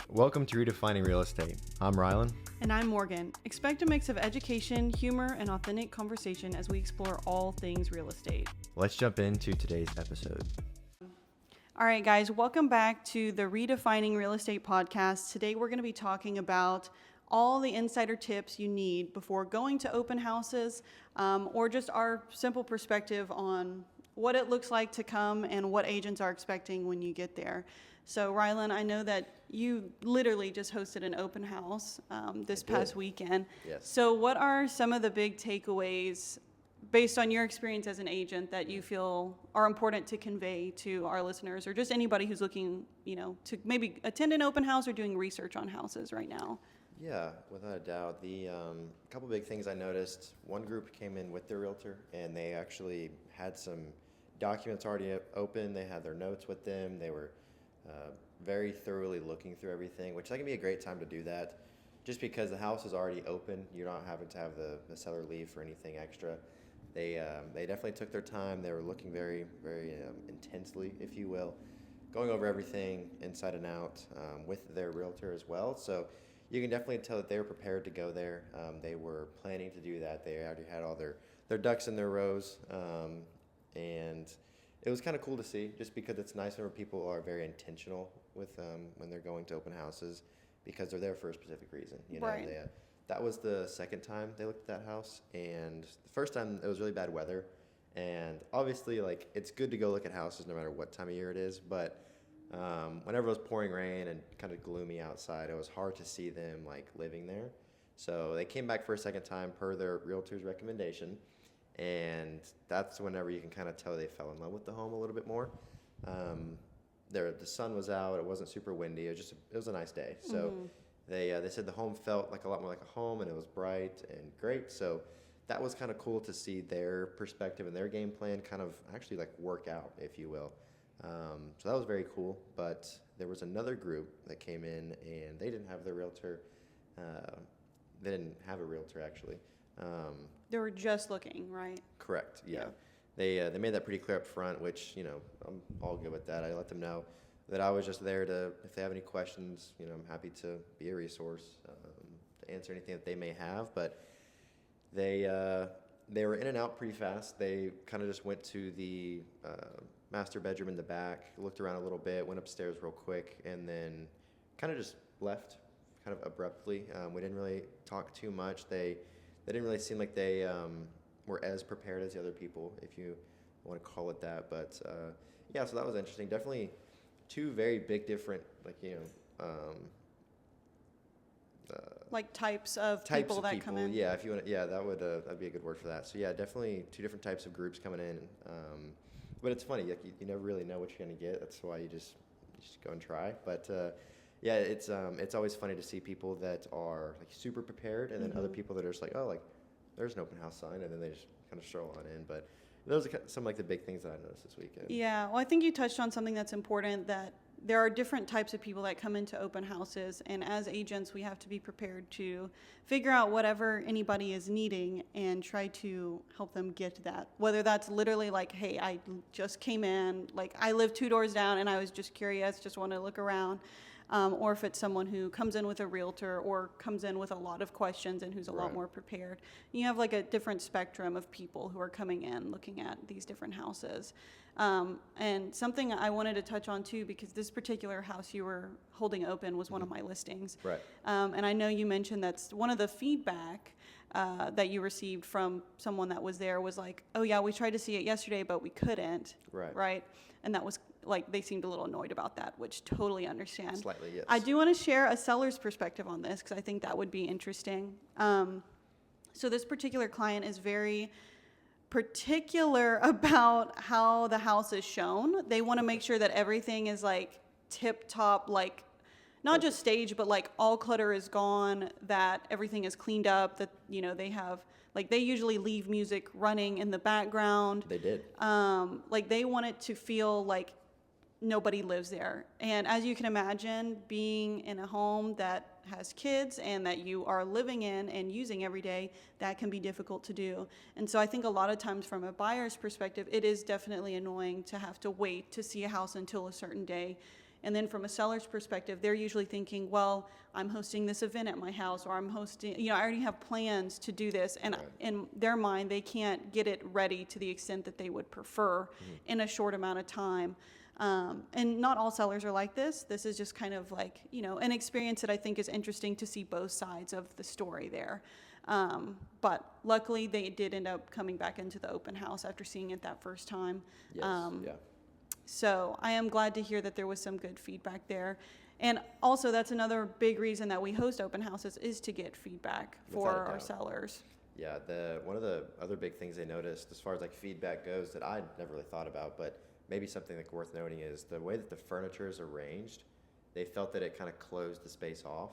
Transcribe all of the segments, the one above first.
Welcome to Redefining Real Estate. I'm Rylan. And I'm Morgan. Expect a mix of education, humor, and authentic conversation as we explore all things real estate. Let's jump into today's episode. All right, guys, welcome back to the Redefining Real Estate podcast. Today we're going to be talking about all the insider tips you need before going to open houses, or just our simple perspective on what it looks like to come and what agents are expecting when you get there. So, Rylan, I know that you literally just hosted an open house this past weekend. Yes. So what are some of the big takeaways based on your experience as an agent that you feel are important to convey to our listeners or just anybody who's looking, to maybe attend an open house or doing research on houses right now? Yeah, without a doubt. The couple big things I noticed, one group came in with their realtor and they actually had some documents already open. They had their notes with them. They were very thoroughly looking through everything, which that can be a great time to do that. Just because the house is already open, you're not having to have the seller leave for anything extra. They definitely took their time. They were looking very, very intensely, if you will, going over everything inside and out with their realtor as well. So you can definitely tell that they were prepared to go there. They were planning to do that. They already had all their ducks in their rows, and it was kind of cool to see, just because it's nice when people are very intentional with when they're going to open houses, because they're there for a specific reason. Right. That was the second time they looked at that house, and the first time it was really bad weather, and obviously it's good to go look at houses no matter what time of year it is, but whenever it was pouring rain and kind of gloomy outside, it was hard to see them living there. So they came back for a second time per their realtor's recommendation. And that's whenever you can kind of tell they fell in love with the home a little bit more. The sun was out. It wasn't super windy. It was a nice day. So they said the home felt a lot more like a home, and it was bright and great. So that was kind of cool to see their perspective and their game plan kind of actually work out, if you will. So that was very cool. But there was another group that came in, and they didn't have their realtor. They didn't have a realtor actually. They were just looking, right? Correct. Yeah. They made that pretty clear up front, which I'm all good with that. I let them know that I was just there to, if they have any questions, I'm happy to be a resource to answer anything that they may have. But they were in and out pretty fast. They kind of just went to the master bedroom in the back, looked around a little bit, went upstairs real quick, and then kind of just left kind of abruptly. We didn't really talk too much. They didn't really seem like they were as prepared as the other people, if you want to call it that. But so that was interesting. Definitely two very big different, types of people that come in. Yeah, if you want, that'd be a good word for that. So yeah, definitely two different types of groups coming in. But it's funny, you never really know what you're gonna get. That's why you just go and try. But it's always funny to see people that are super prepared, and then other people that are just there's an open house sign, and then they just kind of stroll on in. But those are some the big things that I noticed this weekend. Yeah, well, I think you touched on something that's important, that there are different types of people that come into open houses, and as agents, we have to be prepared to figure out whatever anybody is needing and try to help them get that. Whether that's literally hey, I just came in, I live 2 doors down, and I was just curious, just want to look around. Or if it's someone who comes in with a realtor or comes in with a lot of questions and who's a lot more prepared. You have a different spectrum of people who are coming in looking at these different houses. And something I wanted to touch on too, because this particular house you were holding open was one of my listings. Right. And I know you mentioned that's one of the feedback that you received from someone that was there was oh yeah, we tried to see it yesterday, but we couldn't. Right. And that was they seemed a little annoyed about that, which totally understand. Slightly, yes. I do want to share a seller's perspective on this because I think that would be interesting. So this particular client is very particular about how the house is shown. They want to make sure that everything is tip top, not just staged, but all clutter is gone, that everything is cleaned up, that they have they usually leave music running in the background. They did. They want it to feel nobody lives there. And as you can imagine, being in a home that has kids and that you are living in and using every day, that can be difficult to do. And so I think a lot of times from a buyer's perspective, it is definitely annoying to have to wait to see a house until a certain day And then from a seller's perspective, they're usually thinking, well, I'm hosting this event at my house, or I'm hosting, I already have plans to do this. And Right. in their mind, they can't get it ready to the extent that they would prefer in a short amount of time. And not all sellers are like this. This is just kind of like, an experience that I think is interesting to see both sides of the story there. But luckily they did end up coming back into the open house after seeing it that first time. Yes. Yeah. So I am glad to hear that there was some good feedback there. And also that's another big reason that we host open houses is to get feedback for Without a our doubt. sellers. Yeah, one of the other big things they noticed as far as like feedback goes that I never really thought about, but maybe something like worth noting is the way that the furniture is arranged. They felt that it kind of closed the space off.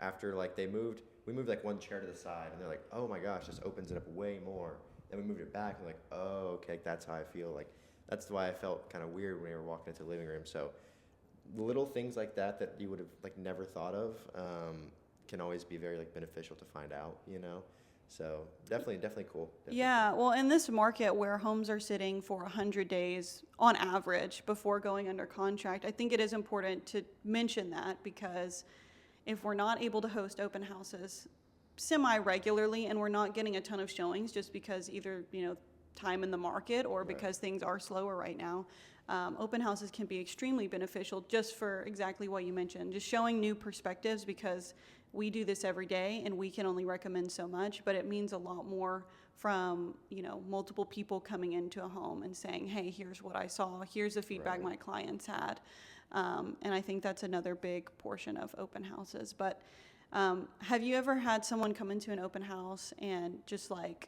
After like we moved like one chair to the side, and they're like, "Oh my gosh, this opens it up way more." Then we moved it back, and like, "Oh, okay, that's how I feel." Like that's why I felt kind of weird when we were walking into the living room. So little things like that you would have like never thought of can always be very like beneficial to find out, So definitely cool. Definitely Yeah, well, in this market where homes are sitting for 100 days on average before going under contract, I think it is important to mention that, because if we're not able to host open houses semi-regularly and we're not getting a ton of showings just because either, time in the market or because things are slower right now, open houses can be extremely beneficial just for exactly what you mentioned, just showing new perspectives, because we do this every day and we can only recommend so much, but it means a lot more from, multiple people coming into a home and saying, hey, here's what I saw, here's the feedback Right. my clients had. And I think that's another big portion of open houses. But have you ever had someone come into an open house and just like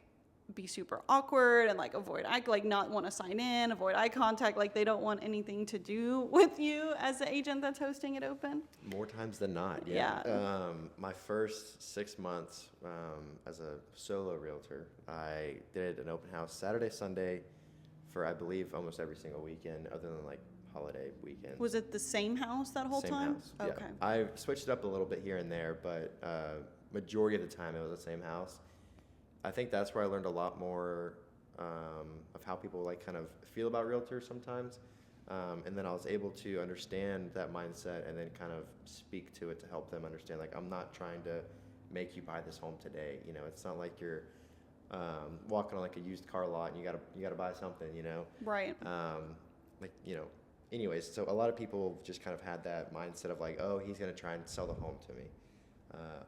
be super awkward and like not want to sign in, avoid eye contact, like they don't want anything to do with you as the agent that's hosting it open? more times than not. Yeah. My first 6 months as a solo realtor, I did an open house Saturday, Sunday for I believe almost every single weekend, other than like holiday weekends. Was it the same house that whole Same time? house. Yeah. Okay. I switched it up a little bit here and there, but majority of the time it was the same house. I think that's where I learned a lot more of how people like kind of feel about realtors sometimes. And then I was able to understand that mindset and then kind of speak to it to help them understand, like, I'm not trying to make you buy this home today. It's not like you're walking on like a used car lot and you gotta buy something, Right. Anyways, so a lot of people just kind of had that mindset of like, oh, he's going to try and sell the home to me.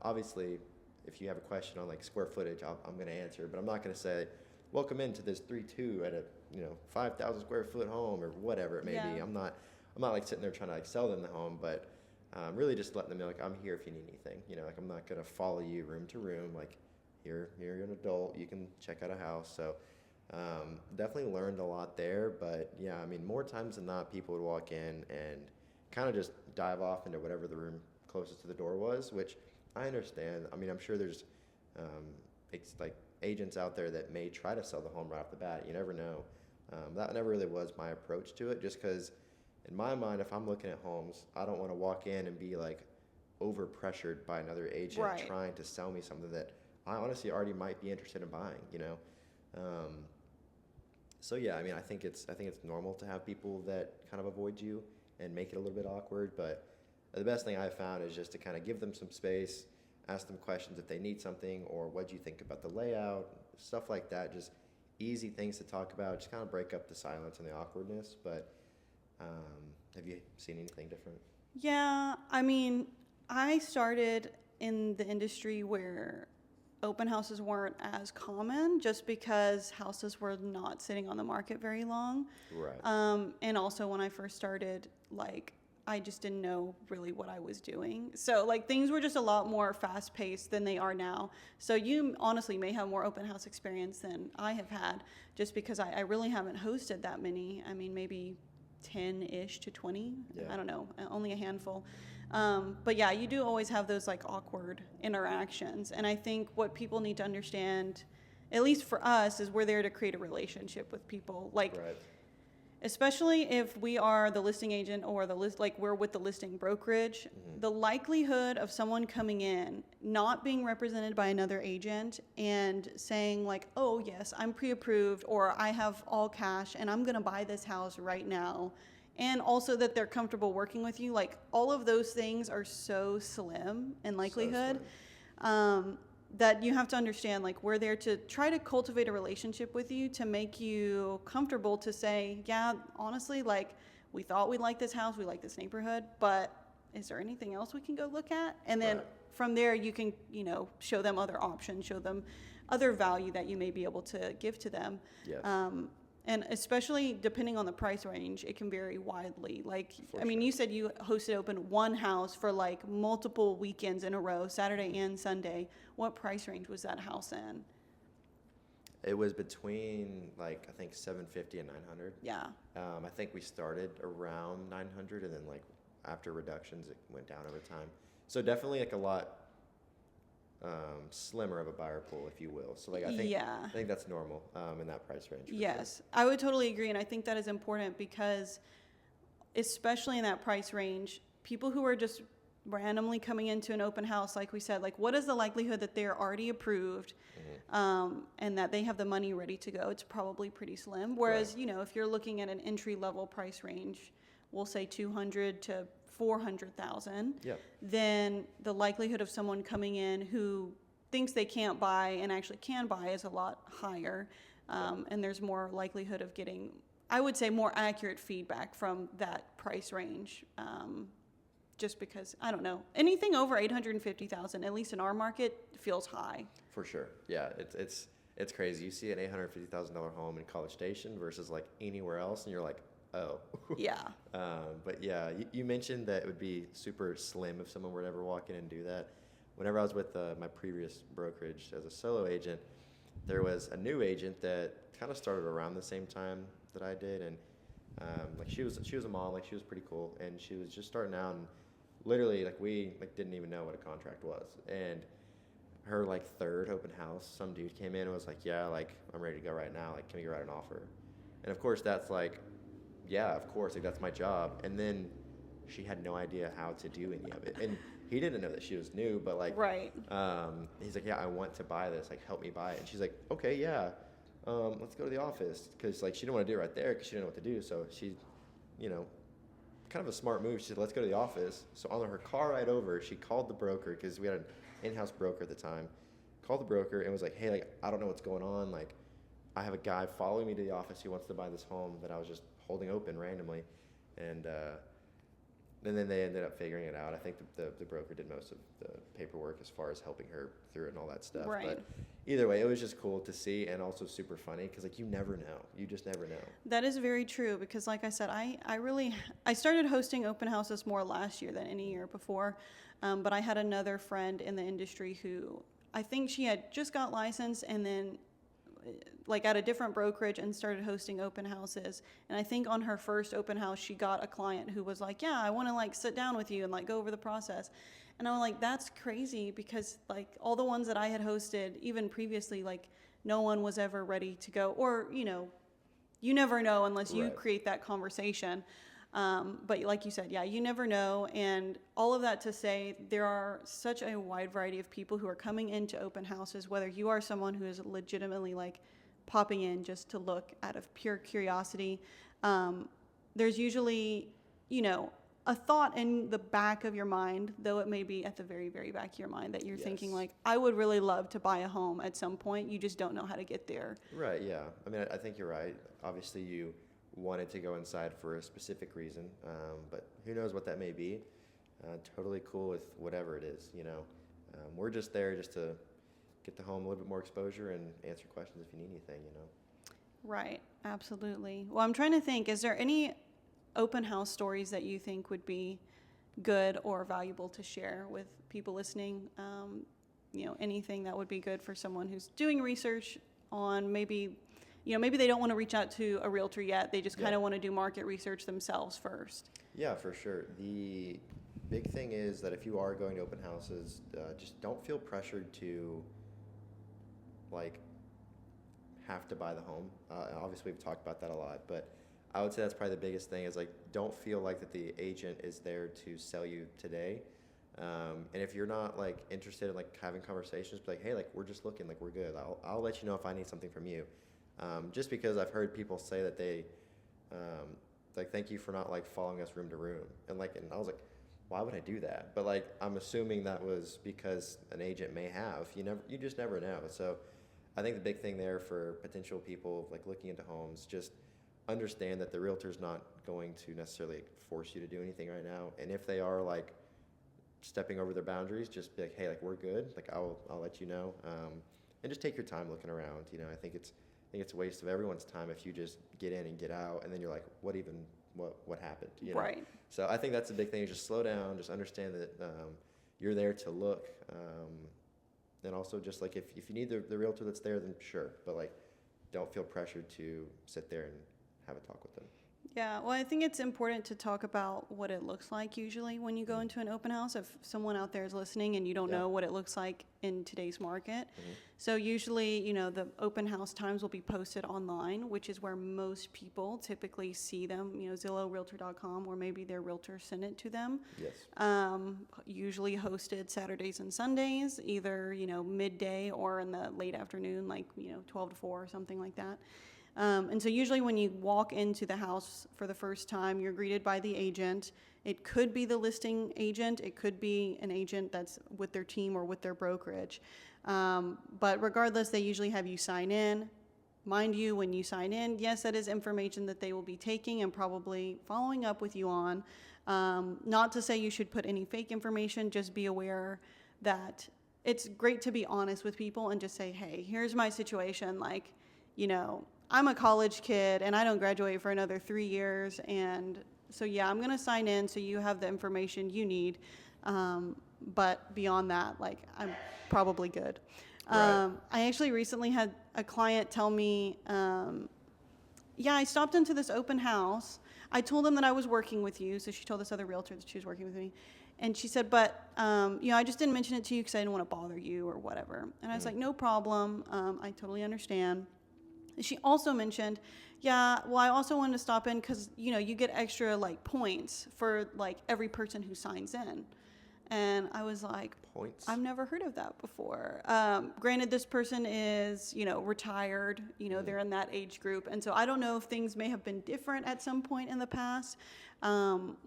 Obviously, if you have a question on like square footage, I'm going to answer, but I'm not going to say, welcome into this 3-2 at a 5,000 square foot home or whatever it may be. Yeah. I'm not like sitting there trying to like sell them the home, but really just letting them know like I'm here if you need anything. Like I'm not going to follow you room to room. Like you're an adult, you can check out a house. So definitely learned a lot there, but yeah, I mean, more times than not, people would walk in and kind of just dive off into whatever the room closest to the door was, which I understand. I mean, I'm sure there's like agents out there that may try to sell the home right off the bat. You never know. That never really was my approach to it, just because in my mind, if I'm looking at homes, I don't want to walk in and be like over pressured by another agent Right. trying to sell me something that I honestly already might be interested in buying, So yeah, I mean, I think it's normal to have people that kind of avoid you and make it a little bit awkward. But the best thing I've found is just to kind of give them some space, ask them questions if they need something, or what do you think about the layout, stuff like that. Just easy things to talk about. Just kind of break up the silence and the awkwardness. But have you seen anything different? Yeah, I mean, I started in the industry where open houses weren't as common just because houses were not sitting on the market very long. Right. And also when I first started, like, I just didn't know really what I was doing. So like things were just a lot more fast paced than they are now. So you honestly may have more open house experience than I have had, just because I really haven't hosted that many. I mean, maybe 10-ish to 20. Yeah. I don't know, only a handful. But yeah, you do always have those like awkward interactions. And I think what people need to understand, at least for us, is we're there to create a relationship with people. Like, Right. especially if we are the listing agent or we're with the listing brokerage, the likelihood of someone coming in, not being represented by another agent and saying like, oh yes, I'm pre-approved, or I have all cash and I'm going to buy this house right now, and also that they're comfortable working with you. Like all of those things are so slim in likelihood. That you have to understand, like, we're there to try to cultivate a relationship with you to make you comfortable to say, yeah, honestly, like, we thought we liked this house, we like this neighborhood, but is there anything else we can go look at? And then from there, you can, show them other options, show them other value that you may be able to give to them. Yes. And especially depending on the price range, it can vary widely. Like, For I mean, sure. you said you hosted open one house for like multiple weekends in a row, Saturday and Sunday. What price range was that house in? It was between like I think 750 and 900. Yeah. I think we started around 900, and then like after reductions, it went down over time. So definitely like a lot slimmer of a buyer pool, if you will. So like I think that's normal in that price range. Yes, I would totally agree, and I think that is important because, especially in that price range, people who are just randomly coming into an open house, like we said, like what is the likelihood that they're already approved, and that they have the money ready to go? It's probably pretty slim. Whereas if you're looking at an entry level price range, we'll say 200 to 400,000. Yep. Then the likelihood of someone coming in who thinks they can't buy and actually can buy is a lot higher, and there's more likelihood of getting, I would say, more accurate feedback from that price range. Just because, I don't know, anything over 850,000, at least in our market, feels high. For sure. Yeah, it's crazy. You see an $850,000 home in College Station versus like anywhere else, and you're like, oh. Yeah. But yeah, you mentioned that it would be super slim if someone were to ever walk in and do that. Whenever I was with my previous brokerage as a solo agent, there was a new agent that kind of started around the same time that I did, and like she was a mom, like she was pretty cool, and she was just starting out, and literally like we like didn't even know what a contract was. And her like third open house, some dude came in and was like, yeah, like I'm ready to go right now, like can we write an offer? And of course that's like, yeah, of course, like that's my job. And then she had no idea how to do any of it, and he didn't know that she was new, but like, Right. He's like, yeah, I want to buy this, like help me buy it. And she's like, okay, yeah, let's go to the office, because like she didn't want to do it right there because she didn't know what to do. So she, kind of a smart move. She said, let's go to the office. So on her car ride over, she called the broker, because we had an in-house broker at the time. Called the broker and was like, hey, like I don't know what's going on. Like I have a guy following me to the office who wants to buy this home that I was just holding open randomly, and then they ended up figuring it out. I think the broker did most of the paperwork as far as helping her through it and all that stuff. Right. But either way, it was just cool to see, and also super funny, because like you never know. You just never know. That is very true, because like I said, I started hosting open houses more last year than any year before, but I had another friend in the industry who I think she had just got licensed and then like at a different brokerage and started hosting open houses. And I think on her first open house, she got a client who was like, yeah, I want to like sit down with you and like go over the process. And I'm like, that's crazy, because like all the ones that I had hosted, even previously, like no one was ever ready to go, or, you never know unless you Right. create that conversation. But like you said, yeah, you never know. And all of that to say, there are such a wide variety of people who are coming into open houses, whether you are someone who is legitimately like popping in just to look out of pure curiosity. There's usually, a thought in the back of your mind, though it may be at the very, very back of your mind, that you're thinking Yes. like, I would really love to buy a home at some point. You just don't know how to get there. Right, yeah. I mean, I think you're right. Obviously, you wanted to go inside for a specific reason, but who knows what that may be. Totally cool with whatever it is, We're just there just to get the home a little bit more exposure and answer questions if you need anything, Right, absolutely. Well, I'm trying to think, is there any open house stories that you think would be good or valuable to share with people listening? Anything that would be good for someone who's doing research on maybe they don't want to reach out to a realtor yet. They just kind of want to do market research themselves first. Yeah, for sure. The big thing is that if you are going to open houses, just don't feel pressured to like have to buy the home. Obviously, we've talked about that a lot, but I would say that's probably the biggest thing, is like don't feel like that the agent is there to sell you today. And if you're not like interested in like having conversations, be like, hey, like we're just looking, like we're good. I'll let you know if I need something from you. Just because I've heard people say that they like, thank you for not like following us room to room. And I was like, why would I do that? But like, I'm assuming that was because an agent may have. You just never know. So I think the big thing there for potential people like looking into homes, just understand that the realtor's not going to necessarily force you to do anything right now. And if they are like stepping over their boundaries, just be like, hey, like, we're good. Like, I'll let you know. And just take your time looking around. I think it's a waste of everyone's time if you just get in and get out, and then you're like, what happened? Right. So I think that's the big thing, is just slow down, just understand that you're there to look. And also just like, if you need the realtor that's there, then sure. But like, don't feel pressured to sit there and have a talk with them. Yeah, well, I think it's important to talk about what it looks like usually when you go into an open house. If someone out there is listening and you don't know what it looks like in today's market. So usually, the open house times will be posted online, which is where most people typically see them, Zillow, Realtor.com, or maybe their realtor sent it to them. Yes. Usually hosted Saturdays and Sundays, either, midday or in the late afternoon, like, 12 to 4 or something like that. And so usually when you walk into the house for the first time, you're greeted by the agent. It could be the listing agent. It could be an agent that's with their team or with their brokerage. But regardless, they usually have you sign in. Mind you, when you sign in, yes, that is information that they will be taking and probably following up with you on. Not to say you should put any fake information, just be aware that it's great to be honest with people and just say, hey, here's my situation. Like, I'm a college kid and I don't graduate for another 3 years. And so, yeah, I'm going to sign in so you have the information you need. But beyond that, like, I'm probably good. Right. I actually recently had a client tell me, I stopped into this open house. I told them that I was working with you. So she told this other realtor that she was working with me. And she said, but, I just didn't mention it to you because I didn't want to bother you or whatever. And I was like, no problem. I totally understand. She also mentioned, I also wanted to stop in because, you get extra like points for like every person who signs in. And I was like, Points? I've never heard of that before. Granted, this person is, retired, they're in that age group. And so I don't know if things may have been different at some point in the past.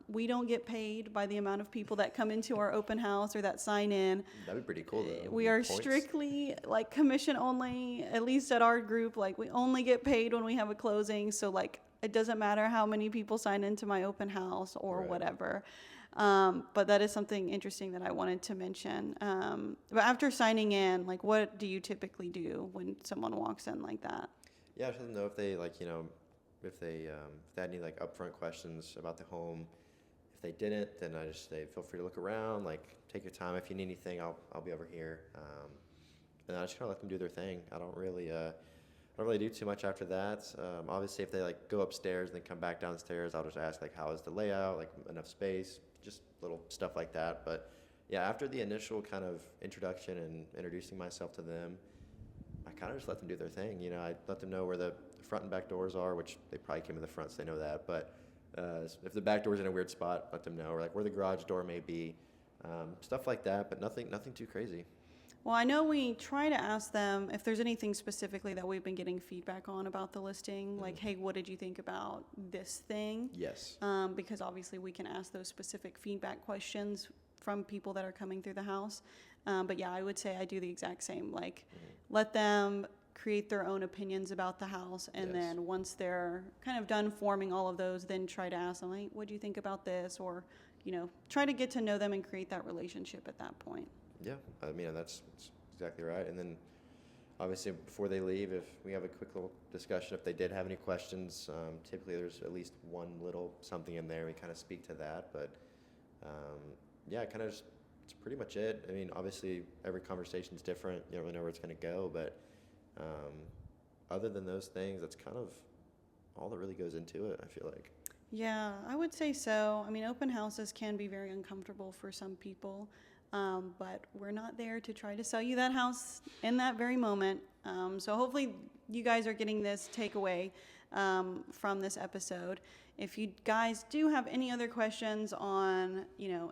We don't get paid by the amount of people that come into our open house or that sign in. That'd be pretty cool, though. We are Points? strictly like commission only, at least at our group. Like, we only get paid when we have a closing. So like, it doesn't matter how many people sign into my open house or Right. whatever. But that is something interesting that I wanted to mention. But after signing in, like, what do you typically do when someone walks in like that? Yeah, I just let them know if they if they had any like upfront questions about the home. If they didn't, then I just say, feel free to look around. Like, take your time. If you need anything, I'll be over here. And I just kind of let them do their thing. I don't really do too much after that. Obviously, if they like go upstairs and then come back downstairs, I'll just ask like, how is the layout? Like, enough space? Just little stuff like that. But yeah, after the initial kind of introduction and introducing myself to them, I kind of just let them do their thing. I let them know where the front and back doors are, which they probably came in the front, so they know that. But if the back door's in a weird spot, let them know, or like where the garage door may be, stuff like that. But nothing too crazy. Well, I know we try to ask them if there's anything specifically that we've been getting feedback on about the listing, like, hey, what did you think about this thing? Yes. Because obviously we can ask those specific feedback questions from people that are coming through the house. But yeah, I would say I do the exact same. Like, let them create their own opinions about the house, and Yes. then once they're kind of done forming all of those, then try to ask them, like, what do you think about this? Or, try to get to know them and create that relationship at that point. Yeah, I mean, that's exactly right. And then obviously before they leave, if we have a quick little discussion, if they did have any questions, typically there's at least one little something in there. We kind of speak to that, but yeah, kind of just, it's pretty much it. I mean, obviously every conversation is different. You don't really know where it's going to go, but other than those things, that's kind of all that really goes into it, I feel like. Yeah, I would say so. I mean, open houses can be very uncomfortable for some people. But we're not there to try to sell you that house in that very moment. So hopefully you guys are getting this takeaway from this episode. If you guys do have any other questions on,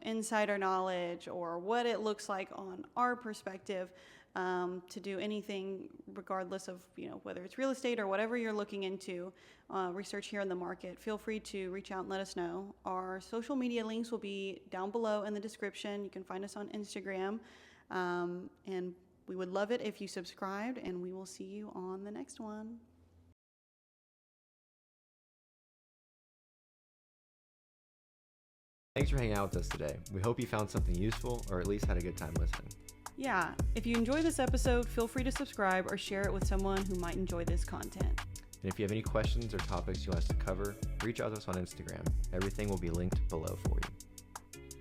insider knowledge or what it looks like on our perspective, to do anything regardless of, whether it's real estate or whatever you're looking into, research here in the market. Feel free to reach out and let us know. Our social media links will be down below in the description. You can find us on Instagram. And we would love it if you subscribed, and we will see you on the next one. Thanks for hanging out with us today. We hope you found something useful or at least had a good time listening. Yeah, if you enjoy this episode, feel free to subscribe or share it with someone who might enjoy this content. And if you have any questions or topics you want us to cover, reach out to us on Instagram. Everything will be linked below for you.